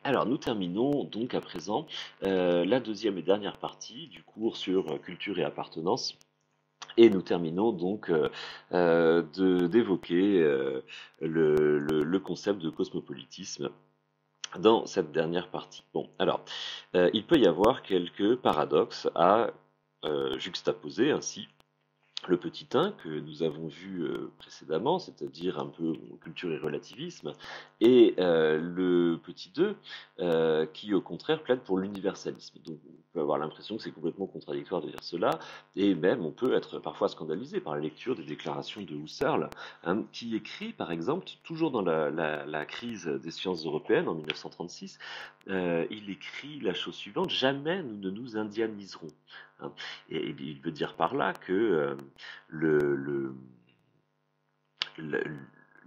Alors, nous terminons donc à présent la deuxième et dernière partie du cours sur culture et appartenance. Et nous terminons donc d'évoquer le concept de cosmopolitisme dans cette dernière partie. Bon, alors, il peut y avoir quelques paradoxes à juxtaposer ainsi le petit 1 que nous avons vu précédemment, c'est-à-dire un peu culture et relativisme, et le petit 2 qui au contraire plaide pour l'universalisme. Donc on peut avoir l'impression que c'est complètement contradictoire de dire cela, et même on peut être parfois scandalisé par la lecture des déclarations de Husserl, hein, qui écrit par exemple, toujours dans la crise des sciences européennes en 1936, il écrit la chose suivante: jamais nous ne nous indianiserons. Hein. Et il veut dire par là que le, le- la,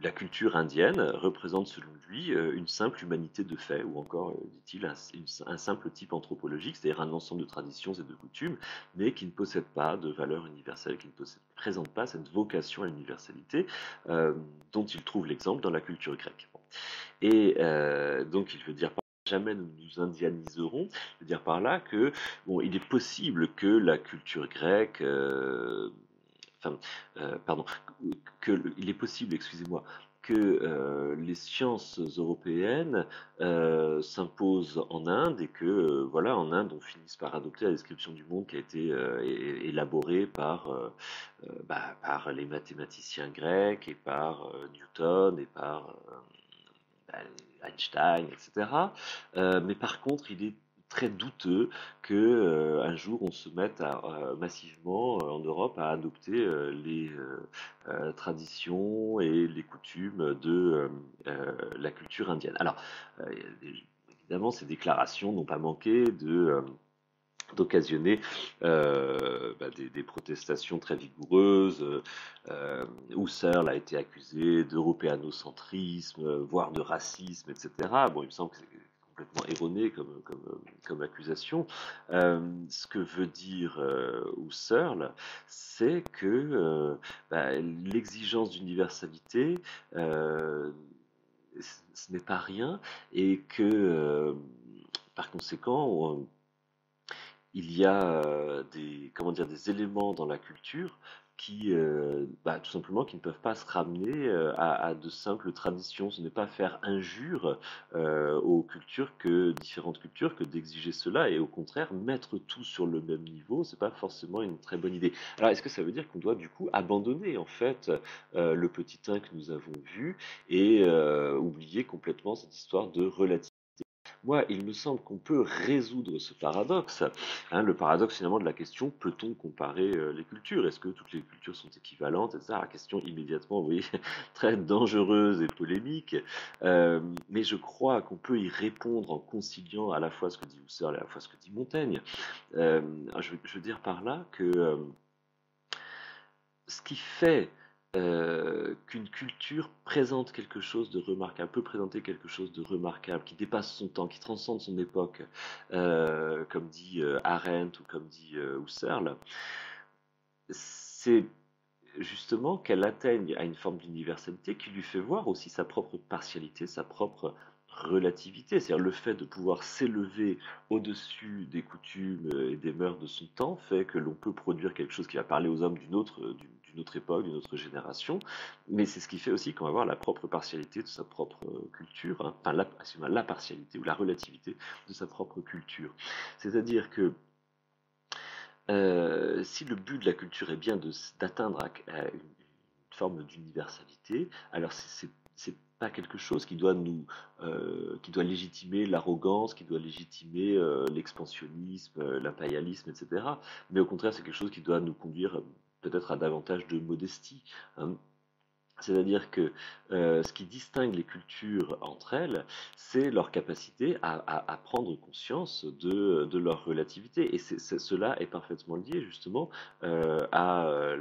la culture indienne représente selon lui une simple humanité de fait, ou encore, dit-il, un simple type anthropologique, c'est-à-dire un ensemble de traditions et de coutumes, mais qui ne possède pas de valeur universelle, qui ne présente pas cette vocation à l'universalité euh, dont il trouve l'exemple dans la culture grecque. Bon. Et donc il veut dire par jamais nous nous indianiserons, je veux dire par là que bon, il est possible que la culture grecque enfin, pardon, il est possible, excusez-moi, que les sciences européennes s'imposent en Inde et que, voilà, en Inde, on finisse par adopter la description du monde qui a été élaborée par les mathématiciens grecs et par Newton et par Einstein, etc. Mais par contre, il est très douteux que un jour on se mette massivement en Europe à adopter les traditions et les coutumes de la culture indienne. Alors, euh, évidemment, ces déclarations n'ont pas manqué d'occasionner des protestations très vigoureuses. Husserl a été accusé d'européanocentrisme, voire de racisme, etc. Bon, il me semble que c'est complètement erroné comme accusation. Ce que veut dire Husserl, c'est que l'exigence d'universalité, ce n'est pas rien, et que par conséquent, il y a comment dire, des éléments dans la culture qui, tout simplement, qui ne peuvent pas se ramener à de simples traditions. Ce n'est pas faire injure aux cultures différentes cultures, que d'exiger cela, et au contraire, mettre tout sur le même niveau, c'est pas forcément une très bonne idée. Alors, est-ce que ça veut dire qu'on doit du coup abandonner en fait le petit 1 que nous avons vu et oublier complètement cette histoire de relativité? Moi, il me semble qu'on peut résoudre ce paradoxe, hein, le paradoxe finalement de la question: peut-on comparer les cultures? Est-ce que toutes les cultures sont équivalentes, etc. La question immédiatement, vous voyez, très dangereuse et polémique, mais je crois qu'on peut y répondre en conciliant à la fois ce que dit Husserl et à la fois ce que dit Montaigne. Je veux dire par là que ce qui fait qu'une culture présente quelque chose de remarquable, peut présenter quelque chose de remarquable, qui dépasse son temps, qui transcende son époque, comme dit Arendt ou comme dit Husserl, c'est justement qu'elle atteigne à une forme d'universalité qui lui fait voir aussi sa propre partialité, sa propre relativité, c'est-à-dire le fait de pouvoir s'élever au-dessus des coutumes et des mœurs de son temps fait que l'on peut produire quelque chose qui va parler aux hommes d'une autre époque, d'une autre génération, mais c'est ce qui fait aussi qu'on va avoir la propre partialité de sa propre culture, hein, enfin la partialité ou la relativité de sa propre culture. C'est-à-dire que si le but de la culture est bien d'atteindre à une forme d'universalité, alors c'est pas quelque chose qui doit légitimer l'arrogance, qui doit légitimer l'expansionnisme, l'impérialisme, etc. Mais au contraire, c'est quelque chose qui doit nous conduire peut-être à davantage de modestie, hein. C'est-à-dire que ce qui distingue les cultures entre elles, c'est leur capacité à prendre conscience de leur relativité. Et cela est parfaitement lié justement à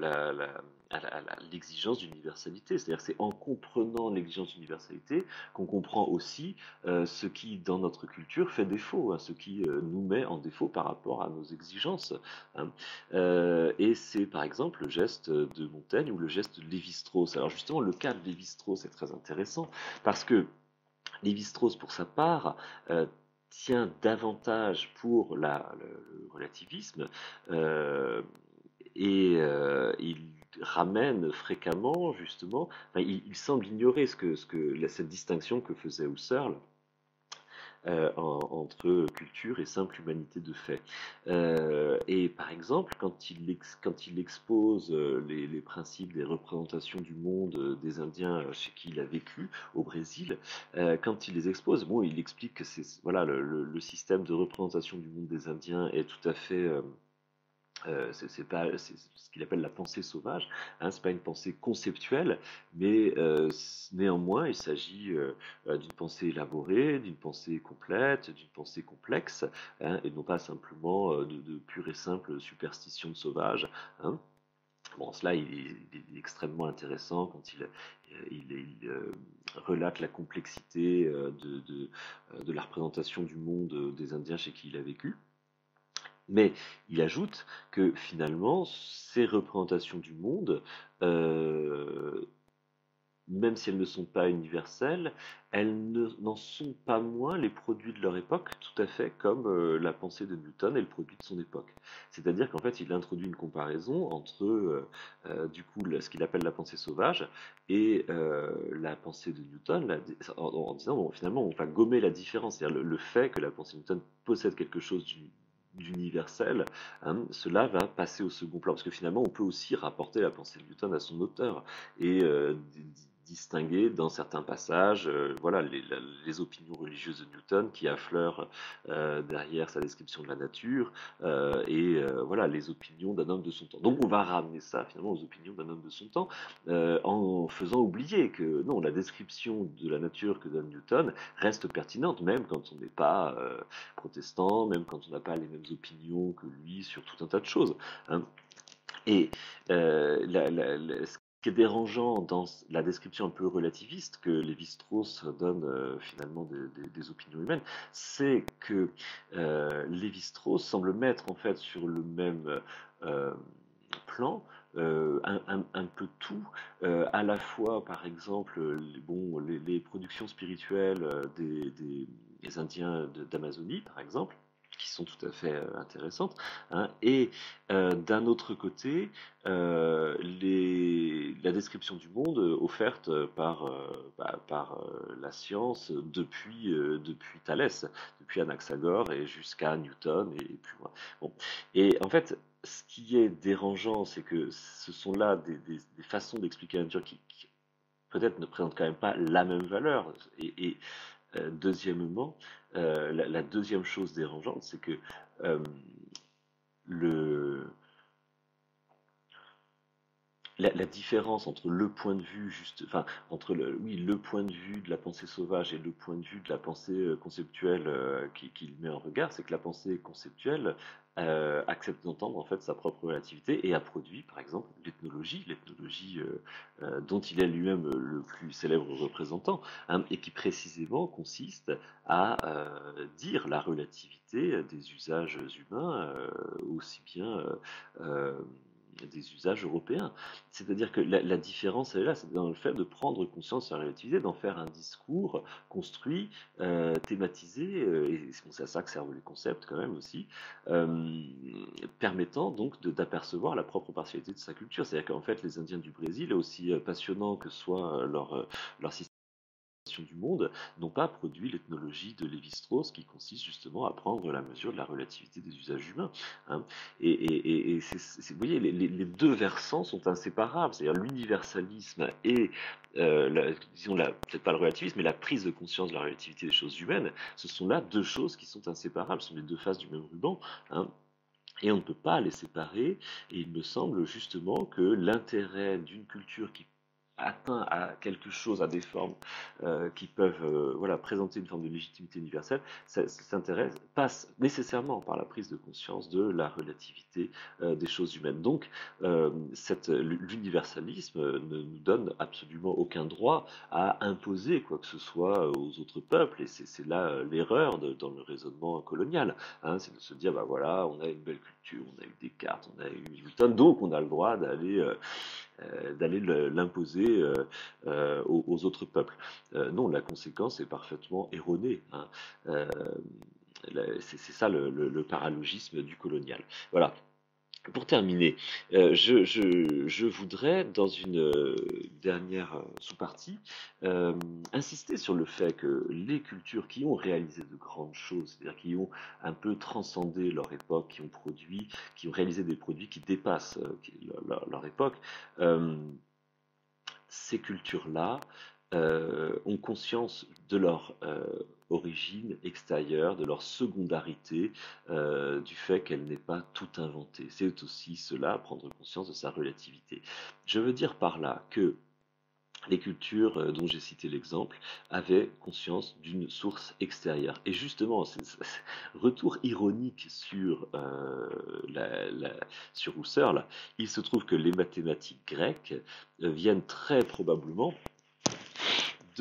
l'exigence d'universalité. C'est-à-dire que c'est en comprenant l'exigence d'universalité qu'on comprend aussi ce qui, dans notre culture, fait défaut, hein, ce qui nous met en défaut par rapport à nos exigences, hein. Et c'est par exemple le geste de Montaigne ou le geste de Lévi-Strauss. Alors justement, le cas de Lévi-Strauss est très intéressant parce que Lévi-Strauss, pour sa part, tient davantage pour le relativisme, euh, et il ramène fréquemment, justement, enfin, il semble ignorer cette distinction que faisait Husserl entre culture et simple humanité de fait. Et par exemple, quand il expose les principes des représentations du monde des Indiens chez qui il a vécu au Brésil, quand il les expose, bon, il explique que voilà, le système de représentation du monde des Indiens est tout à fait c'est ce qu'il appelle la pensée sauvage, hein, c'est pas une pensée conceptuelle, mais néanmoins il s'agit d'une pensée élaborée, d'une pensée complète, d'une pensée complexe, hein, et non pas simplement de pure et simple superstition de sauvage. Hein. Bon, cela il est extrêmement intéressant quand il relate la complexité de la représentation du monde des Indiens chez qui il a vécu. Mais il ajoute que finalement, ces représentations du monde, euh, même si elles ne sont pas universelles, n'en sont pas moins les produits de leur époque, tout à fait comme la pensée de Newton est le produit de son époque. C'est-à-dire qu'en fait, il introduit une comparaison entre, du coup, ce qu'il appelle la pensée sauvage et la pensée de Newton, en disant, bon, finalement, on va gommer la différence, c'est-à-dire le fait que la pensée de Newton possède quelque chose d'universel, hein, cela va passer au second plan, parce que finalement, on peut aussi rapporter la pensée de Newton à son auteur et distinguer dans certains passages voilà, les opinions religieuses de Newton qui affleurent derrière sa description de la nature et voilà, les opinions d'un homme de son temps. Donc on va ramener ça finalement aux opinions d'un homme de son temps en faisant oublier que non, la description de la nature que donne Newton reste pertinente même quand on n'est pas protestant, même quand on n'a pas les mêmes opinions que lui sur tout un tas de choses. Hein. Et ce qui est dérangeant dans la description un peu relativiste que Lévi-Strauss donne finalement des opinions humaines, c'est que Lévi-Strauss semble mettre en fait sur le même euh, plan un peu tout, à la fois par exemple les productions spirituelles des Indiens d'Amazonie par exemple, qui sont tout à fait intéressantes, hein, et d'un autre côté, la description du monde offerte par la science depuis Thalès, depuis Anaxagore et jusqu'à Newton et plus loin. Bon. Et en fait, ce qui est dérangeant, c'est que ce sont là des façons d'expliquer la nature qui peut-être ne présentent quand même pas la même valeur. Et deuxièmement, la deuxième chose dérangeante, c'est que euh, le, la différence entre le point de vue juste, enfin entre le point de vue de la pensée sauvage et le point de vue de la pensée conceptuelle qu'il met en regard, c'est que la pensée conceptuelle accepte d'entendre en fait sa propre relativité et a produit par exemple l'ethnologie dont il est lui-même le plus célèbre représentant, hein, et qui précisément consiste à dire la relativité des usages humains aussi bien des usages européens. C'est-à-dire que la différence, elle est là, c'est dans le fait de prendre conscience de la relativité, d'en faire un discours construit, thématisé, et c'est à ça que servent les concepts quand même aussi, euh, permettant donc d'apercevoir la propre partialité de sa culture. C'est-à-dire qu'en fait, les Indiens du Brésil, aussi passionnant que soit leur système du monde, n'ont pas produit l'ethnologie de Lévi-Strauss qui consiste justement à prendre la mesure de la relativité des usages humains. Hein. Et vous voyez, les deux versants sont inséparables, c'est-à-dire l'universalisme et, disons, peut-être pas le relativisme, mais la prise de conscience de la relativité des choses humaines, ce sont là deux choses qui sont inséparables, ce sont les deux faces du même ruban. Hein. Et on ne peut pas les séparer, et il me semble justement que l'intérêt d'une culture qui atteint à quelque chose, à des formes qui peuvent voilà, présenter une forme de légitimité universelle, passe nécessairement par la prise de conscience de la relativité des choses humaines. Donc, l'universalisme ne nous donne absolument aucun droit à imposer quoi que ce soit aux autres peuples, et c'est là l'erreur dans le raisonnement colonial. Hein, c'est de se dire, bah voilà, on a une belle culture, on a eu Descartes, on a eu Newton, donc on a le droit d'aller d'aller l'imposer aux autres peuples. Non, la conséquence est parfaitement erronée, hein. Euh, c'est ça le paralogisme du colonial. Voilà. Pour terminer, je voudrais, dans une dernière sous-partie, euh, insister sur le fait que les cultures qui ont réalisé de grandes choses, c'est-à-dire qui ont un peu transcendé leur époque, qui ont réalisé des produits qui dépassent leur époque, euh, ces cultures-là ont conscience de leur origine extérieure, de leur secondarité, du fait qu'elle n'est pas tout inventée. C'est aussi cela, prendre conscience de sa relativité. Je veux dire par là que les cultures dont j'ai cité l'exemple avaient conscience d'une source extérieure. Et justement, retour ironique sur Husserl, il se trouve que les mathématiques grecques viennent très probablement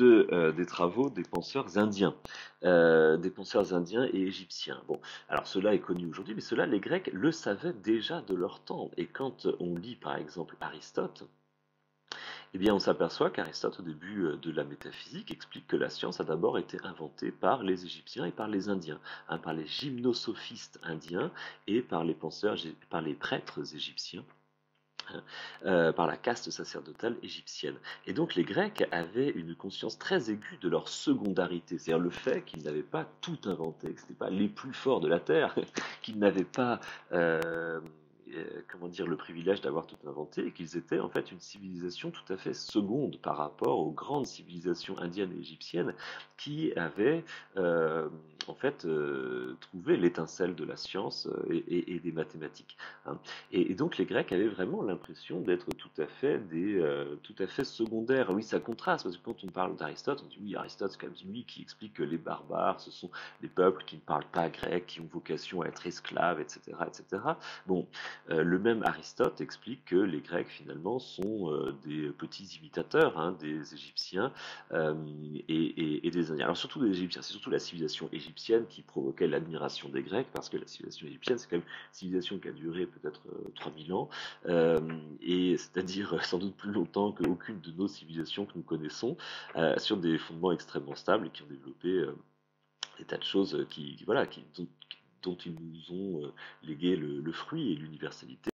des travaux des penseurs indiens et égyptiens. Bon, alors cela est connu aujourd'hui, mais cela, les Grecs le savaient déjà de leur temps. Et quand on lit par exemple Aristote, eh bien, on s'aperçoit qu'Aristote, au début de la métaphysique, explique que la science a d'abord été inventée par les Égyptiens et par les Indiens, hein, par les gymnosophistes indiens et par les prêtres égyptiens, par la caste sacerdotale égyptienne. Et donc les Grecs avaient une conscience très aiguë de leur secondarité, c'est-à-dire le fait qu'ils n'avaient pas tout inventé, que ce n'étaient pas les plus forts de la Terre, qu'ils n'avaient pas comment dire, le privilège d'avoir tout inventé, et qu'ils étaient en fait une civilisation tout à fait seconde par rapport aux grandes civilisations indiennes et égyptiennes qui avaient en fait trouvé l'étincelle de la science et des mathématiques, hein. Et donc les Grecs avaient vraiment l'impression d'être tout à fait secondaires. Oui, ça contraste, parce que quand on parle d'Aristote, on dit oui, Aristote, c'est quand même lui qui explique que les barbares, ce sont des peuples qui ne parlent pas grec, qui ont vocation à être esclaves, etc., etc. Bon, le même Aristote explique que les Grecs, finalement, sont des petits imitateurs, hein, des Égyptiens et des Indiens. Alors surtout des Égyptiens, c'est surtout la civilisation égyptienne qui provoquait l'admiration des Grecs, parce que la civilisation égyptienne, c'est quand même une civilisation qui a duré peut-être 3000 ans, et c'est-à-dire sans doute plus longtemps qu'aucune de nos civilisations que nous connaissons, sur des fondements extrêmement stables et qui ont développé des tas de choses dont ils nous ont légué le fruit et l'universalité.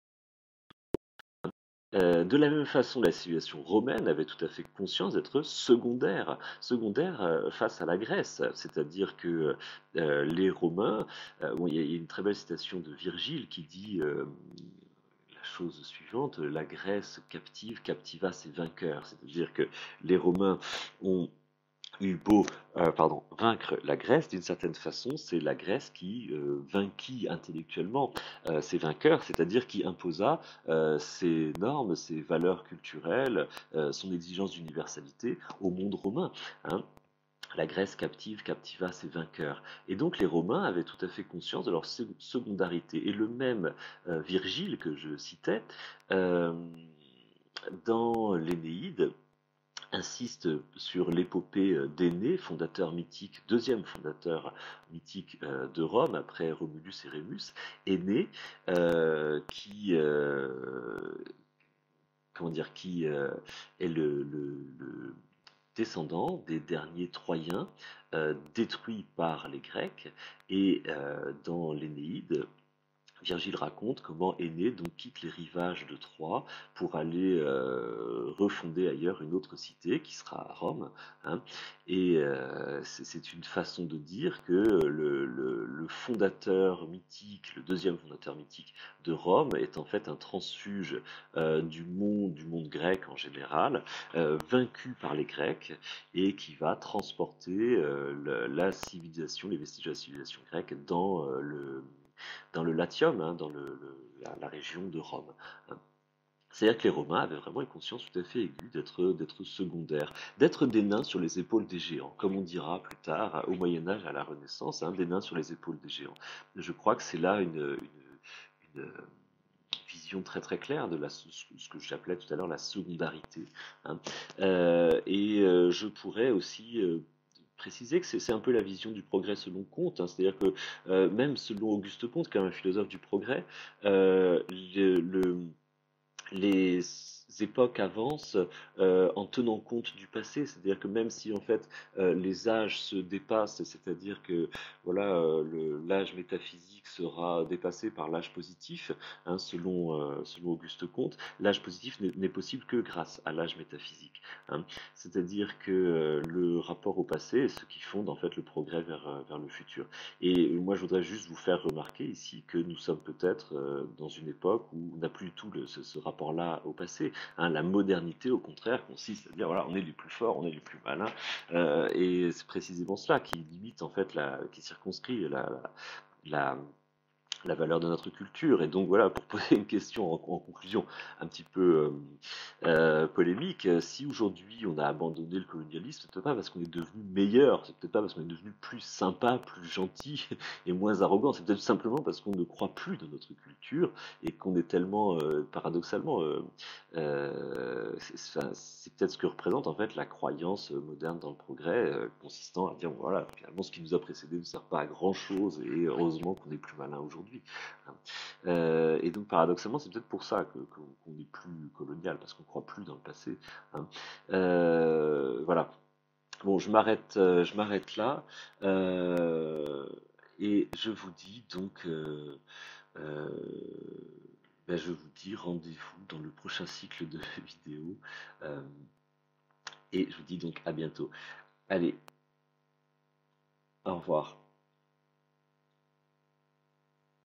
De la même façon, la civilisation romaine avait tout à fait conscience d'être secondaire face à la Grèce. C'est-à-dire que les Romains, bon, il y a une très belle citation de Virgile qui dit la chose suivante: la Grèce captive captiva ses vainqueurs. C'est-à-dire que les Romains ont eu beau vaincre la Grèce, d'une certaine façon, c'est la Grèce qui vainquit intellectuellement ses vainqueurs, c'est-à-dire qui imposa ses normes, ses valeurs culturelles, son exigence d'universalité au monde romain, hein. La Grèce captiva ses vainqueurs. Et donc les Romains avaient tout à fait conscience de leur secondarité. Et le même Virgile que je citais, euh, dans l'Énéide, insiste sur l'épopée d'Énée, deuxième fondateur mythique de Rome, après Romulus et Rémus. Énée, qui, comment dire, qui est le descendant des derniers Troyens détruits par les Grecs. Et dans l'Énéide, Virgile raconte comment Énée donc quitte les rivages de Troie pour aller refonder ailleurs une autre cité qui sera Rome, hein. Et c'est une façon de dire que le fondateur mythique, le deuxième fondateur mythique de Rome, est en fait un transfuge du monde grec en général, vaincu par les Grecs et qui va transporter la civilisation, les vestiges de la civilisation grecque dans le Latium, hein, dans la région de Rome, hein. C'est-à-dire que les Romains avaient vraiment une conscience tout à fait aiguë d'être secondaires, d'être des nains sur les épaules des géants, comme on dira plus tard au Moyen Âge, à la Renaissance, hein, des nains sur les épaules des géants. Je crois que c'est là une vision très très claire de ce que j'appelais tout à l'heure la secondarité, hein. Je pourrais aussi préciser que c'est un peu la vision du progrès selon Comte, hein. C'est-à-dire que même selon Auguste Comte, qui est un philosophe du progrès, les époques avancent en tenant compte du passé, c'est-à-dire que même si en fait les âges se dépassent, c'est-à-dire que voilà l'âge métaphysique sera dépassé par l'âge positif, hein, selon Auguste Comte, l'âge positif n'est possible que grâce à l'âge métaphysique, hein. C'est-à-dire que le rapport au passé est ce qui fonde en fait le progrès vers le futur. Et moi, je voudrais juste vous faire remarquer ici que nous sommes peut-être dans une époque où on n'a plus du tout ce rapport-là au passé, hein. La modernité, au contraire, consiste à dire voilà, on est les plus forts, on est les plus malins, et c'est précisément cela qui limite en fait, qui circonscrit la, la valeur de notre culture. Et donc voilà, pour poser une question en conclusion un petit peu polémique, si aujourd'hui on a abandonné le colonialisme, c'est peut-être pas parce qu'on est devenu meilleur, c'est peut-être pas parce qu'on est devenu plus sympa, plus gentil et moins arrogant, c'est peut-être simplement parce qu'on ne croit plus dans notre culture et qu'on est tellement, paradoxalement, c'est peut-être ce que représente en fait la croyance moderne dans le progrès, consistant à dire voilà, finalement ce qui nous a précédé ne sert pas à grand chose et heureusement qu'on est plus malin aujourd'hui, hein. Et donc paradoxalement, c'est peut-être pour ça qu'on n'est plus colonial, parce qu'on ne croit plus dans le passé, hein. Voilà. Bon, je m'arrête là, euh, et je vous dis donc, euh, ben, je vous dis rendez-vous dans le prochain cycle de vidéos, euh, et je vous dis donc à bientôt. Allez, au revoir.